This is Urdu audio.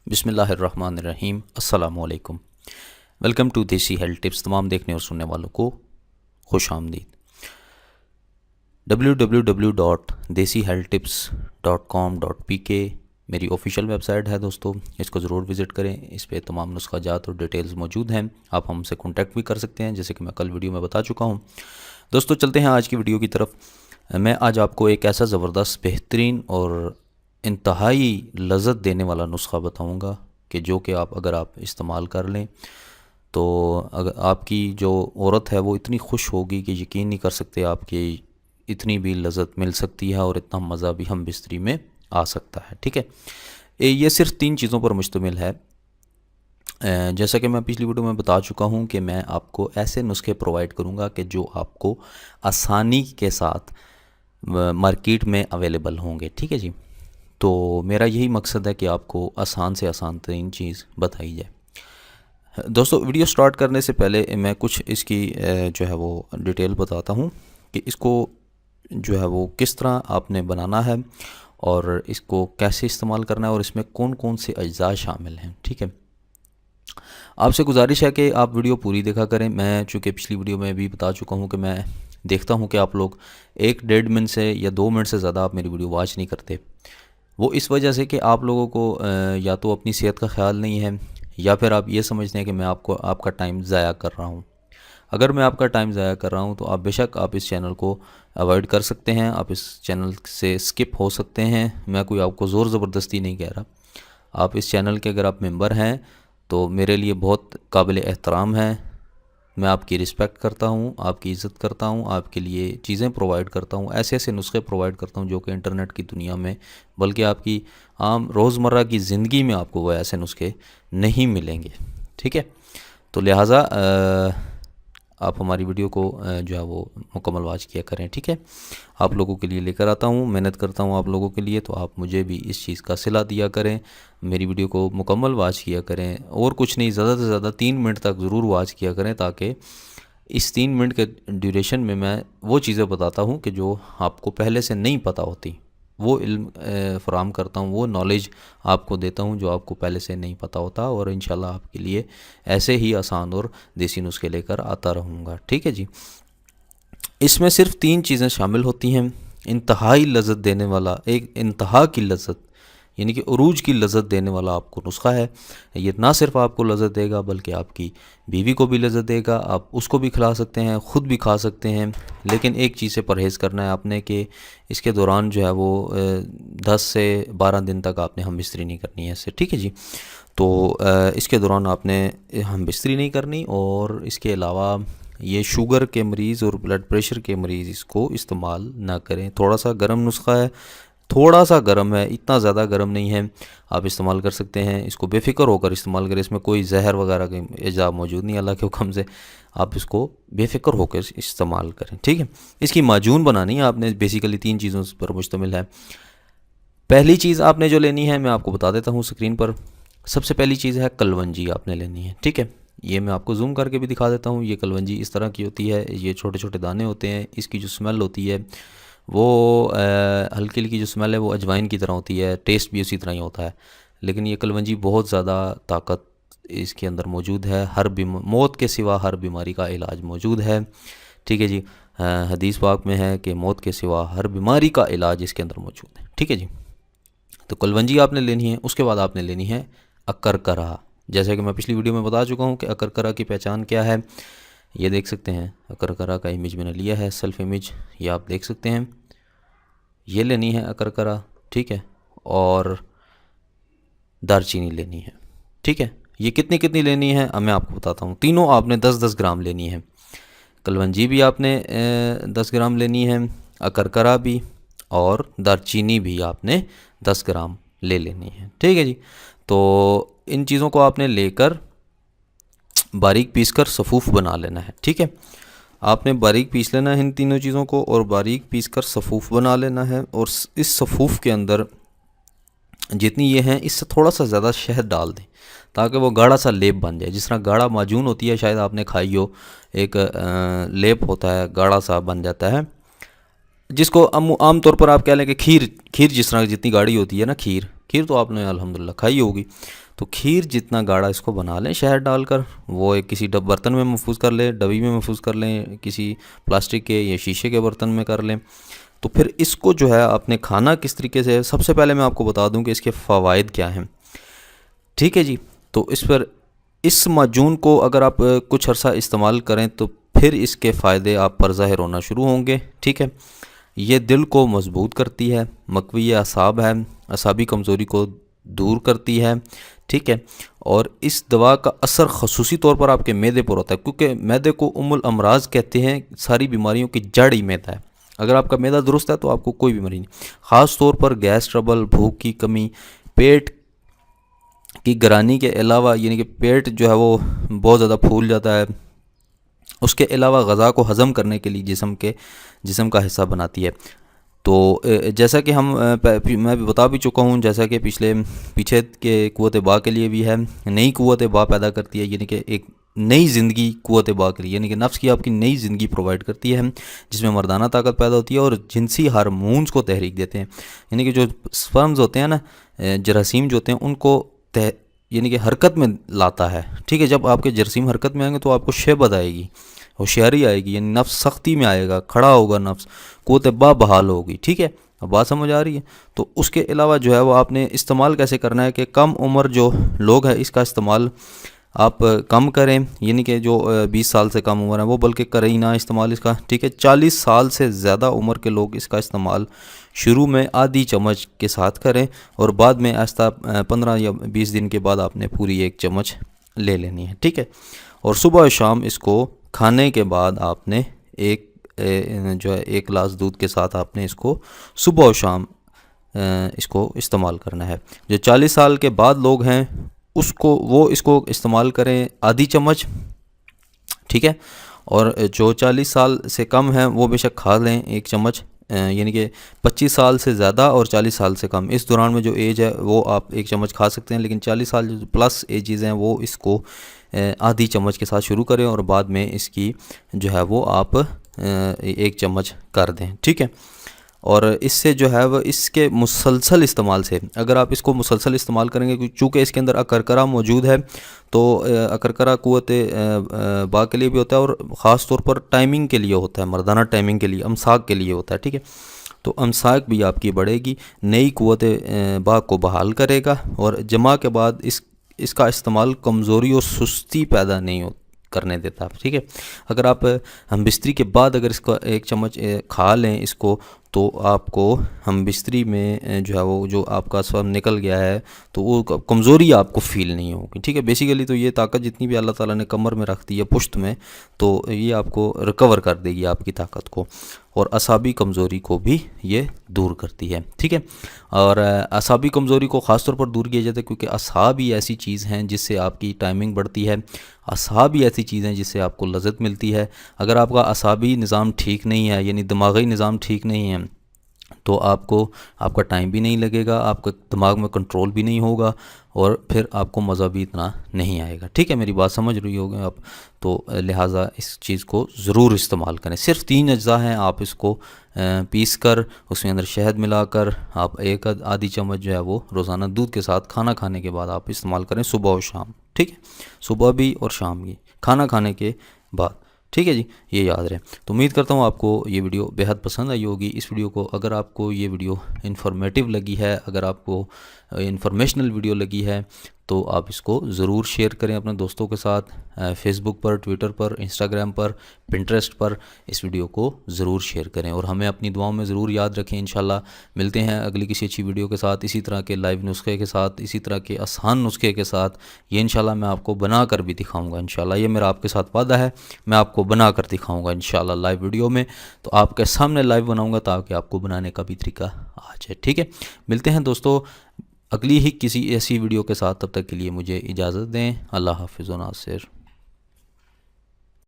بسم اللہ الرحمن الرحیم۔ السلام علیکم۔ ویلکم ٹو دیسی ہیلتھ ٹپس۔ تمام دیکھنے اور سننے والوں کو خوش آمدید۔ www.desihealthtips.com.pk میری آفیشیل ویب سائٹ ہے دوستو، اس کو ضرور وزٹ کریں۔ اس پہ تمام نسخہ جات اور ڈیٹیلز موجود ہیں، آپ ہم سے کانٹیکٹ بھی کر سکتے ہیں، جیسے کہ میں کل ویڈیو میں بتا چکا ہوں۔ دوستو چلتے ہیں آج کی ویڈیو کی طرف۔ میں آج آپ کو ایک ایسا زبردست، بہترین اور انتہائی لذت دینے والا نسخہ بتاؤں گا کہ جو کہ اگر آپ استعمال کر لیں تو آپ کی جو عورت ہے وہ اتنی خوش ہوگی کہ یقین نہیں کر سکتے آپ کی اتنی بھی لذت مل سکتی ہے اور اتنا مزہ بھی ہم بستری میں آ سکتا ہے۔ ٹھیک ہے، یہ صرف 3 چیزوں پر مشتمل ہے۔ جیسا کہ میں پچھلی ویڈیو میں بتا چکا ہوں کہ میں آپ کو ایسے نسخے پرووائڈ کروں گا کہ جو آپ کو آسانی کے ساتھ مارکیٹ میں اویلیبل ہوں گے۔ ٹھیک ہے جی، تو میرا یہی مقصد ہے کہ آپ کو آسان سے آسان ترین چیز بتائی جائے۔ دوستو ویڈیو سٹارٹ کرنے سے پہلے میں کچھ اس کی جو ہے وہ ڈیٹیل بتاتا ہوں کہ اس کو جو ہے وہ کس طرح آپ نے بنانا ہے اور اس کو کیسے استعمال کرنا ہے اور اس میں کون کون سے اجزاء شامل ہیں۔ ٹھیک ہے، آپ سے گزارش ہے کہ آپ ویڈیو پوری دیکھا کریں۔ میں چونکہ پچھلی ویڈیو میں بھی بتا چکا ہوں کہ میں دیکھتا ہوں کہ آپ لوگ 1-1.5 منٹ سے یا 2 منٹ سے زیادہ آپ میری ویڈیو واچ نہیں کرتے۔ وہ اس وجہ سے کہ آپ لوگوں کو یا تو اپنی صحت کا خیال نہیں ہے یا پھر آپ یہ سمجھتے ہیں کہ میں آپ کا ٹائم ضائع کر رہا ہوں۔ اگر میں آپ کا ٹائم ضائع کر رہا ہوں تو آپ بے شک آپ اس چینل کو اوائڈ کر سکتے ہیں، آپ اس چینل سے سکپ ہو سکتے ہیں۔ میں کوئی آپ کو زور زبردستی نہیں کہہ رہا۔ آپ اس چینل کے اگر آپ ممبر ہیں تو میرے لیے بہت قابل احترام ہے۔ میں آپ کی رسپیکٹ کرتا ہوں، آپ کی عزت کرتا ہوں، آپ کے لیے چیزیں پرووائڈ کرتا ہوں، ایسے ایسے نسخے پرووائڈ کرتا ہوں جو کہ انٹرنیٹ کی دنیا میں بلکہ آپ کی عام روزمرہ کی زندگی میں آپ کو وہ ایسے نسخے نہیں ملیں گے۔ ٹھیک ہے، تو لہٰذا آپ ہماری ویڈیو کو جو ہے وہ مکمل واچ کیا کریں۔ ٹھیک ہے، آپ لوگوں کے لیے لے کر آتا ہوں، محنت کرتا ہوں آپ لوگوں کے لیے، تو آپ مجھے بھی اس چیز کا صلہ دیا کریں، میری ویڈیو کو مکمل واچ کیا کریں، اور کچھ نہیں، زیادہ سے زیادہ 3 منٹ تک ضرور واچ کیا کریں، تاکہ اس 3 منٹ کے ڈیوریشن میں وہ چیزیں بتاتا ہوں کہ جو آپ کو پہلے سے نہیں پتہ ہوتی، وہ علم فراہم کرتا ہوں، وہ نالج آپ کو دیتا ہوں جو آپ کو پہلے سے نہیں پتہ ہوتا، اور انشاءاللہ آپ کے لیے ایسے ہی آسان اور دیسی نسخے لے کر آتا رہوں گا۔ ٹھیک ہے جی، اس میں صرف 3 چیزیں شامل ہوتی ہیں۔ انتہائی لذت دینے والا، ایک انتہا کی لذت یعنی کہ عروج کی لذت دینے والا آپ کو نسخہ ہے۔ یہ نہ صرف آپ کو لذت دے گا بلکہ آپ کی بیوی کو بھی لذت دے گا، آپ اس کو بھی کھلا سکتے ہیں، خود بھی کھا سکتے ہیں، لیکن ایک چیز سے پرہیز کرنا ہے آپ نے کہ اس کے دوران جو ہے وہ 10 سے 12 دن تک آپ نے ہم بستری نہیں کرنی ہے اس سے۔ ٹھیک ہے جی، تو اس کے دوران آپ نے ہم بستری نہیں کرنی، اور اس کے علاوہ یہ شوگر کے مریض اور بلڈ پریشر کے مریض اس کو استعمال نہ کریں۔ تھوڑا سا گرم نسخہ ہے، تھوڑا سا گرم ہے، اتنا زیادہ گرم نہیں ہے، آپ استعمال کر سکتے ہیں، اس کو بے فکر ہو کر استعمال کریں۔ اس میں کوئی زہر وغیرہ کے اجزاء موجود نہیں، اللہ کے حکم سے آپ اس کو بے فکر ہو کر استعمال کریں۔ ٹھیک ہے، اس کی معجون بنانی ہے آپ نے، بیسیکلی 3 چیزوں پر مشتمل ہے۔ پہلی چیز آپ نے جو لینی ہے میں آپ کو بتا دیتا ہوں اسکرین پر۔ سب سے پہلی چیز ہے کلونجی آپ نے لینی ہے۔ ٹھیک ہے، یہ میں آپ کو زوم کر کے بھی دکھا دیتا ہوں۔ یہ کلونجی اس طرح کی ہوتی ہے، یہ چھوٹے چھوٹے دانے ہوتے ہیں، اس کی جو سمیل ہوتی ہے وہ ہلکی ہلکی جو سمیل ہے وہ اجوائن کی طرح ہوتی ہے، ٹیسٹ بھی اسی طرح ہی ہوتا ہے، لیکن یہ کلونجی بہت زیادہ طاقت اس کے اندر موجود ہے، موت کے سوا ہر بیماری کا علاج موجود ہے۔ ٹھیک ہے جی، حدیث پاک میں ہے کہ موت کے سوا ہر بیماری کا علاج اس کے اندر موجود ہے۔ ٹھیک ہے جی، تو کلونجی آپ نے لینی ہے۔ اس کے بعد آپ نے لینی ہے اکرکرا۔ جیسے کہ میں پچھلی ویڈیو میں بتا چکا ہوں کہ اکرکرا کی پہچان کیا ہے، یہ دیکھ سکتے ہیں، اکرکرا کا امیج میں نے لیا ہے، سیلف امیج، یہ آپ دیکھ سکتے ہیں، یہ لینی ہے اکرکرا۔ ٹھیک ہے، اور دار چینی لینی ہے۔ ٹھیک ہے، یہ کتنی لینی ہے اب میں آپ کو بتاتا ہوں۔ تینوں آپ نے 10-10 گرام لینی ہے، کلونجی بھی آپ نے 10 گرام لینی ہے، اکرکرا بھی، اور دار چینی بھی آپ نے 10 گرام لے لینی ہے۔ ٹھیک ہے جی، تو ان چیزوں کو آپ نے لے کر باریک پیس کر صفوف بنا لینا ہے۔ ٹھیک ہے، آپ نے باریک پیس لینا ہے ان تینوں چیزوں کو، اور باریک پیس کر صفوف بنا لینا ہے، اور اس صفوف کے اندر جتنی یہ ہیں اس سے تھوڑا سا زیادہ شہد ڈال دیں تاکہ وہ گاڑھا سا لیپ بن جائے، جس طرح گاڑھا معجون ہوتی ہے، شاید آپ نے کھائی ہو، ایک لیپ ہوتا ہے، گاڑھا سا بن جاتا ہے، جس کو عام طور پر آپ کہہ لیں کہ کھیر جس طرح جتنی گاڑھی ہوتی ہے نا، کھیر تو آپ نے الحمدللہ کھائی ہوگی، تو کھیر جتنا گاڑھا اس کو بنا لیں شہد ڈال کر، وہ ایک کسی برتن میں محفوظ کر لیں، ڈبی میں محفوظ کر لیں، کسی پلاسٹک کے یا شیشے کے برتن میں کر لیں۔ تو پھر اس کو جو ہے آپ نے کھانا کس طریقے سے، سب سے پہلے میں آپ کو بتا دوں کہ اس کے فوائد کیا ہیں، ٹھیک ہے جی۔ تو اس پر اس معجون کو اگر آپ کچھ عرصہ استعمال کریں تو پھر اس کے فائدے آپ پر ظاہر ہونا شروع ہوں گے، ٹھیک ہے۔ یہ دل کو مضبوط کرتی ہے، مقوی اعصاب ہے، اعصابی کمزوری کو دور کرتی ہے، ٹھیک ہے۔ اور اس دوا کا اثر خصوصی طور پر آپ کے معدے پر ہوتا ہے، کیونکہ معدے کو ام الامراض کہتے ہیں، ساری بیماریوں کی جڑ ہی معدہ ہے۔ اگر آپ کا معدہ درست ہے تو آپ کو کوئی بیماری نہیں، خاص طور پر گیس ٹربل، بھوک کی کمی، پیٹ کی گرانی کے علاوہ، یعنی کہ پیٹ جو ہے وہ بہت زیادہ پھول جاتا ہے، اس کے علاوہ غذا کو ہضم کرنے کے لیے جسم کا حصہ بناتی ہے۔ تو جیسا کہ میں بھی بتا بھی چکا ہوں، جیسا کہ پیچھے کے قوت باء کے لیے بھی ہے، نئی قوت باء پیدا کرتی ہے، یعنی کہ ایک نئی زندگی قوت باء کے لیے، یعنی کہ نفس کی آپ کی نئی زندگی پرووائڈ کرتی ہے، جس میں مردانہ طاقت پیدا ہوتی ہے اور جنسی ہارمونز کو تحریک دیتے ہیں، یعنی کہ جو سپرمز ہوتے ہیں نا، جراثیم جو ہوتے ہیں، ان کو یعنی کہ حرکت میں لاتا ہے، ٹھیک ہے۔ جب آپ کے جراثیم حرکت میں آئیں گے تو آپ کو شیبت آئے گی، ہوشیاری آئے گی، یعنی نفس سختی میں آئے گا، کھڑا ہوگا نفس، قوت باء بحال ہوگی، ٹھیک ہے۔ اب بات سمجھ آ رہی ہے؟ تو اس کے علاوہ جو ہے وہ آپ نے استعمال کیسے کرنا ہے کہ کم عمر جو لوگ ہیں اس کا استعمال آپ کم کریں، یعنی کہ جو 20 سال سے کم عمر ہیں وہ بلکہ کریں ہی نہ استعمال اس کا، ٹھیک ہے۔ 40 سال سے زیادہ عمر کے لوگ اس کا استعمال شروع میں آدھی چمچ کے ساتھ کریں، اور بعد میں آہستہ 15 یا 20 دن کے بعد آپ نے پوری 1 چمچ لے لینی ہے، ٹھیک ہے۔ اور صبح و شام اس کو کھانے کے بعد آپ نے ایک گلاس دودھ کے ساتھ آپ نے اس کو صبح و شام اس کو استعمال کرنا ہے۔ جو 40 سال کے بعد لوگ ہیں اس کو استعمال کریں آدھی چمچ، ٹھیک ہے۔ اور جو 40 سال سے کم ہیں وہ بے شک کھا لیں 1 چمچ، یعنی کہ 25 سال سے زیادہ اور 40 سال سے کم، اس دوران میں جو ایج ہے وہ آپ 1 چمچ کھا سکتے ہیں، لیکن 40 سال جو پلس ایجز ہیں وہ اس کو آدھی چمچ کے ساتھ شروع کریں، اور بعد میں اس کی جو ہے وہ آپ 1 چمچ کر دیں، ٹھیک ہے۔ اور اس سے جو ہے وہ اس کے مسلسل استعمال سے، اگر آپ اس کو مسلسل استعمال کریں گے، چونکہ اس کے اندر اکرکرا موجود ہے، تو اکرکرا قوت باء کے لیے بھی ہوتا ہے، اور خاص طور پر ٹائمنگ کے لیے ہوتا ہے، مردانہ ٹائمنگ کے لیے، امساک کے لیے ہوتا ہے، ٹھیک ہے۔ تو امساک بھی آپ کی بڑھے گی، نئی قوت باء کو بحال کرے گا، اور جمع کے بعد اس کا استعمال کمزوری اور سستی پیدا نہیں کرنے دیتا، ٹھیک ہے۔ اگر آپ ہم بستری کے بعد اگر اس کا 1 چمچ کھا لیں اس کو، تو آپ کو ہم بستری میں جو ہے وہ جو آپ کا سوم نکل گیا ہے تو وہ کمزوری آپ کو فیل نہیں ہوگی، ٹھیک ہے۔ بیسیکلی تو یہ طاقت جتنی بھی اللہ تعالیٰ نے کمر میں رکھ دی ہے، پشت میں، تو یہ آپ کو ریکور کر دے گی آپ کی طاقت کو، اور اعصابی کمزوری کو بھی یہ دور کرتی ہے، ٹھیک ہے۔ اور اعصابی کمزوری کو خاص طور پر دور کیا جاتا ہے کیونکہ اعصاب ہی ایسی چیز ہیں جس سے آپ کی ٹائمنگ بڑھتی ہے، اعصاب ہی ایسی چیز ہیں جس سے آپ کو لذت ملتی ہے۔ اگر آپ کا اعصابی نظام ٹھیک نہیں ہے، یعنی دماغی نظام ٹھیک نہیں ہے، تو آپ کا ٹائم بھی نہیں لگے گا، آپ کا دماغ میں کنٹرول بھی نہیں ہوگا، اور پھر آپ کو مزہ بھی اتنا نہیں آئے گا، ٹھیک ہے۔ میری بات سمجھ رہی ہوگے آپ، تو لہٰذا اس چیز کو ضرور استعمال کریں۔ صرف 3 اجزاء ہیں، آپ اس کو پیس کر اس میں اندر شہد ملا کر آپ آدھی چمچ جو ہے وہ روزانہ دودھ کے ساتھ کھانا کھانے کے بعد آپ استعمال کریں، صبح و شام، ٹھیک ہے۔ صبح بھی اور شام بھی، کھانا کھانے کے بعد، ٹھیک ہے جی، یہ یاد رہے۔ تو امید کرتا ہوں آپ کو یہ ویڈیو بہت پسند آئی ہوگی۔ اس ویڈیو کو اگر آپ کو یہ ویڈیو انفارمیٹیو لگی ہے، اگر آپ کو انفارمیشنل ویڈیو لگی ہے، تو آپ اس کو ضرور شیئر کریں اپنے دوستوں کے ساتھ، فیس بک پر، ٹویٹر پر، انسٹاگرام پر، پنٹریسٹ پر اس ویڈیو کو ضرور شیئر کریں، اور ہمیں اپنی دعاؤں میں ضرور یاد رکھیں۔ انشاءاللہ ملتے ہیں اگلی کسی اچھی ویڈیو کے ساتھ، اسی طرح کے لائیو نسخے کے ساتھ، اسی طرح کے آسان نسخے کے ساتھ۔ یہ انشاءاللہ میں آپ کو بنا کر بھی دکھاؤں گا، انشاءاللہ یہ میرا آپ کے ساتھ وعدہ ہے، میں آپ کو بنا کر دکھاؤں گا انشاءاللہ لائیو ویڈیو میں، تو آپ کے سامنے لائیو بناؤں گا تاکہ آپ کو بنانے کا بھی طریقہ آ جائے، ٹھیک ہے۔ ملتے ہیں دوستو اگلی ہی کسی ایسی ویڈیو کے ساتھ، تب تک کے لیے مجھے اجازت دیں۔ اللہ حافظ و ناصر۔